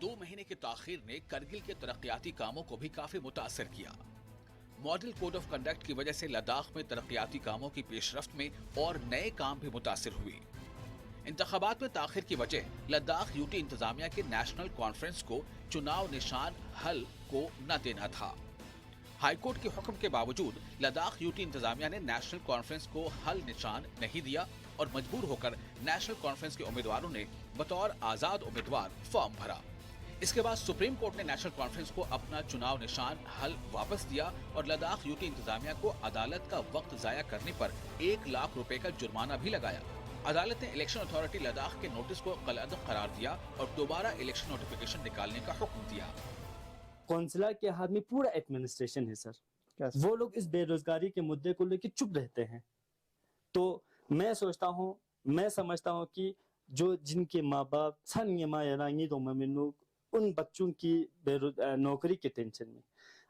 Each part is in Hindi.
2 महीने की ताखीर ने करगिल के तरक्याती कामों को भी काफी मुतासर किया। मॉडल कोड ऑफ कंडक्ट की वजह से लद्दाख में तरक्याती कामों की पेशरफ्त में और नए काम भी मुतासर हुए। इंतखाबात में ताखिर की वजह लद्दाख यूटी इंतजामिया के नेशनल कॉन्फ्रेंस को चुनाव निशान हल को न देना था। हाईकोर्ट के हुक्म के बावजूद लद्दाख यूटी इंतजामिया ने नेशनल कॉन्फ्रेंस को हल निशान नहीं दिया और मजबूर होकर नेशनल कॉन्फ्रेंस के उम्मीदवारों ने बतौर आजाद उम्मीदवार फॉर्म भरा। इसके बाद सुप्रीम कोर्ट ने नेशनल कॉन्फ्रेंस को अपना चुनाव निशान हल वापस दिया और लद्दाख यूटी इंतजामिया को अदालत का वक्त जाया करने पर 1 लाख रुपए का जुर्माना भी लगाया। अदालत ने इलेक्शन अथॉरिटी लद्दाख के नोटिस को गलत करार दिया और दोबारा इलेक्शन नोटिफिकेशन निकालने का हुक्म दिया। कौंसलर के हाथ में पूरा एडमिनिस्ट्रेशन है सर। वो लोग इस बेरोजगारी के मुद्दे को लेकर चुप रहते हैं। तो मैं समझता हूँ कि जो जिनके माँ बाप उन बच्चों की नौकरी के टेंशन में,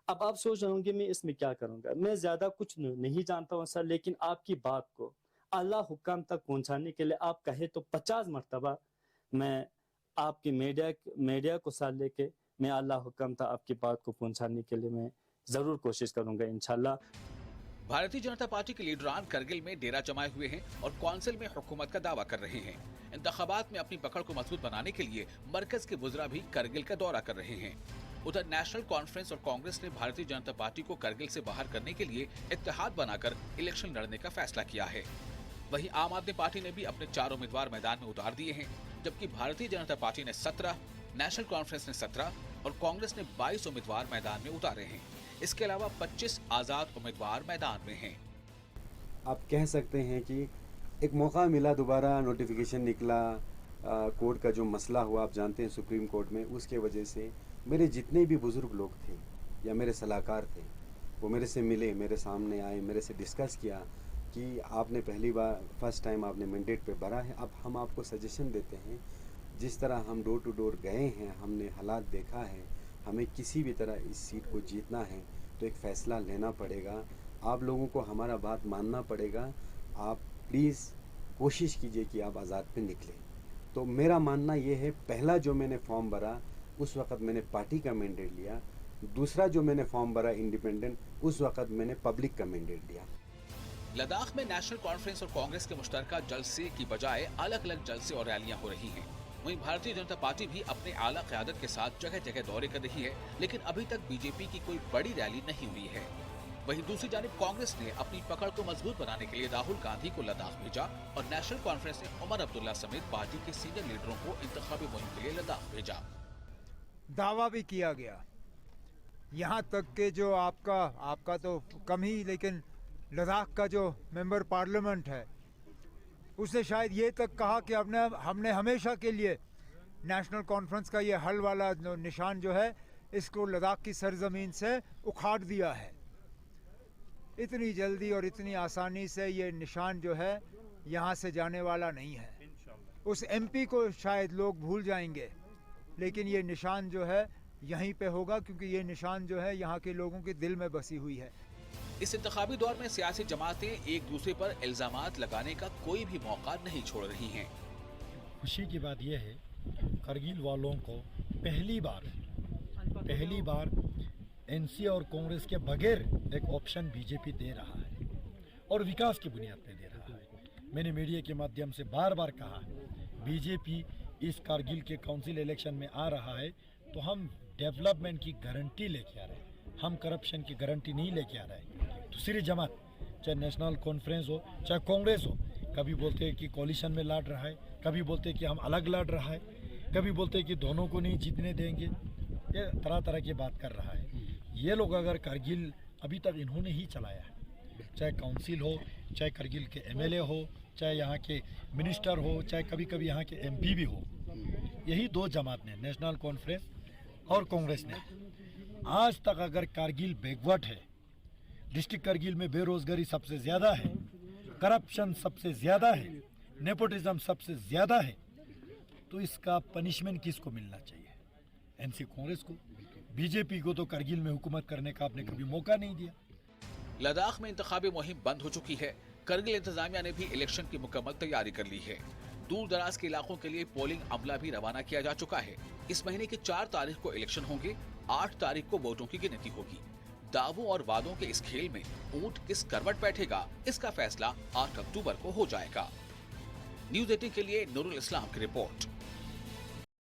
अब आप सोच रहे होंगे मैं इसमें क्या करूंगा। मैं ज्यादा कुछ नहीं जानता हूँ सर, लेकिन आपकी बात को अल्लाह हुक्म तक पहुंचाने के लिए आप कहे तो 50 मरतबा मैं आपकी मीडिया को साथ लेके मैं अल्लाह हुक्म तक आपकी बात को पहुंचाने के लिए मैं जरूर कोशिश करूंगा इंशाल्लाह। भारतीय जनता पार्टी के लीडरान करगिल में डेरा जमाए हुए हैं और काउंसिल में हुकूमत का दावा कर रहे हैं। इंतखाबात में अपनी पकड़ को मजबूत बनाने के लिए मरकज के वुज़रा भी करगिल का दौरा कर रहे हैं। उधर नेशनल कॉन्फ्रेंस और कांग्रेस ने भारतीय जनता पार्टी को करगिल से बाहर करने के लिए इत्तेहाद बनाकर इलेक्शन लड़ने का फैसला किया है। वहीं आम आदमी पार्टी ने भी अपने 4 उम्मीदवार मैदान में उतार दिए हैं, जबकि भारतीय जनता पार्टी ने 17, नेशनल कॉन्फ्रेंस ने 17 और कांग्रेस ने 22 उम्मीदवार मैदान में उतारे हैं। इसके अलावा 25 आजाद उम्मीदवार मैदान में हैं। आप कह सकते हैं कि एक मौका मिला, दोबारा नोटिफिकेशन निकला, कोर्ट का जो मसला हुआ आप जानते हैं सुप्रीम कोर्ट में, उसके वजह से मेरे जितने भी बुजुर्ग लोग थे या मेरे सलाहकार थे वो मेरे से मिले, मेरे सामने आए, मेरे से डिस्कस किया कि आपने पहली बार फर्स्ट टाइम आपने मैंडेट पे भरा है, अब हम आपको सजेशन देते हैं। जिस तरह हम डोर टू डोर गए हैं, हमने हालात देखा है, हमें किसी भी तरह इस सीट को जीतना है तो एक फ़ैसला लेना पड़ेगा। आप लोगों को हमारा बात मानना पड़ेगा। आप प्लीज़ कोशिश कीजिए कि आप आज़ाद पे निकलें। तो मेरा मानना ये है, पहला जो मैंने फॉर्म भरा उस वक़्त मैंने पार्टी का मैंडेट लिया, दूसरा जो मैंने फॉर्म भरा इंडिपेंडेंट उस वक़्त मैंने पब्लिक का मैंडेट लिया। लद्दाख में नेशनल कॉन्फ्रेंस और कांग्रेस के मुश्तरका जलसे की बजाय अलग अलग जलसे और रैलियां हो रही हैं। वहीं भारतीय जनता पार्टी भी अपने आला क़यादत के साथ जगह जगह दौरे कर रही है, लेकिन अभी तक बीजेपी की कोई बड़ी रैली नहीं हुई है। वहीं दूसरी जानिब कांग्रेस ने अपनी पकड़ को मजबूत बनाने के लिए राहुल गांधी को लद्दाख भेजा और नेशनल कॉन्फ्रेंस ने उमर अब्दुल्ला समेत पार्टी के सीनियर लीडरों को इंतखाबी मुहिम के लिए लद्दाख भेजा। दावा भी किया गया, यहाँ तक के जो आपका तो कम ही, लेकिन लद्दाख का जो मेंबर पार्लियामेंट है उसने शायद ये तक कहा कि हमने हमेशा के लिए नेशनल कॉन्फ्रेंस का ये हल वाला निशान जो है इसको लद्दाख की सरजमीन से उखाड़ दिया है। इतनी जल्दी और इतनी आसानी से ये निशान जो है यहाँ से जाने वाला नहीं है। उस एमपी को शायद लोग भूल जाएंगे, लेकिन ये निशान जो है यहीं पे होगा, क्योंकि ये निशान जो है यहाँ के लोगों के दिल में बसी हुई है। इस इंतखाबी दौर में सियासी जमातें एक दूसरे पर इल्जामात लगाने का कोई भी मौका नहीं छोड़ रही हैं। खुशी की बात यह है, करगिल वालों को पहली बार एनसी और कांग्रेस के बगैर एक ऑप्शन बीजेपी दे रहा है और विकास की बुनियाद पे दे रहा है। मैंने मीडिया के माध्यम से बार बार कहा, बीजेपी इस कारगिल के काउंसिल इलेक्शन में आ रहा है तो हम डेवलपमेंट की गारंटी लेके आ रहे हैं, हम करप्शन की गारंटी नहीं लेके आ रहे हैं। दूसरी जमात चाहे नेशनल कॉन्फ्रेंस हो चाहे कांग्रेस हो, कभी बोलते हैं कि कोलिशन में लड़ रहा है, कभी बोलते हैं कि हम अलग लड़ रहा है, कभी बोलते हैं कि दोनों को नहीं जीतने देंगे। ये तरह तरह की बात कर रहा है। ये लोग अगर करगिल अभी तक इन्होंने ही चलाया है, चाहे काउंसिल हो, चाहे करगिल के एमएलए हो, चाहे यहाँ के मिनिस्टर हो, चाहे कभी कभी यहाँ के एमपी भी हो, यही 2 जमात ने, नेशनल कॉन्फ्रेंस और कांग्रेस ने आज तक अगर कारगिल बैकवर्ड है, डिस्ट्रिक्ट करगिल में बेरोजगारी सबसे ज़्यादा है, करप्शन सबसे ज़्यादा है, नेपोटिज्म सबसे ज़्यादा है, तो इसका पनिशमेंट किसको मिलना चाहिए? एनसी कांग्रेस को। बीजेपी को तो करगिल में हुकूमत करने का आपने कभी मौका नहीं दिया। लद्दाख में इंतखाबी मुहिम बंद हो चुकी है। करगिल इंतजामिया ने भी इलेक्शन की मुकम्मल तैयारी कर ली है। दूर दराज के इलाकों के लिए पोलिंग अमला भी रवाना किया जा चुका है। इस महीने की 4 तारीख को इलेक्शन होंगे, 8 तारीख को वोटों की गिनती होगी। दावों और वादों के इस खेल में ऊंट किस करवट बैठेगा, इसका फैसला 8 अक्टूबर को हो जाएगा। न्यूज़ 18 के लिए नूरुल इस्लाम की रिपोर्ट।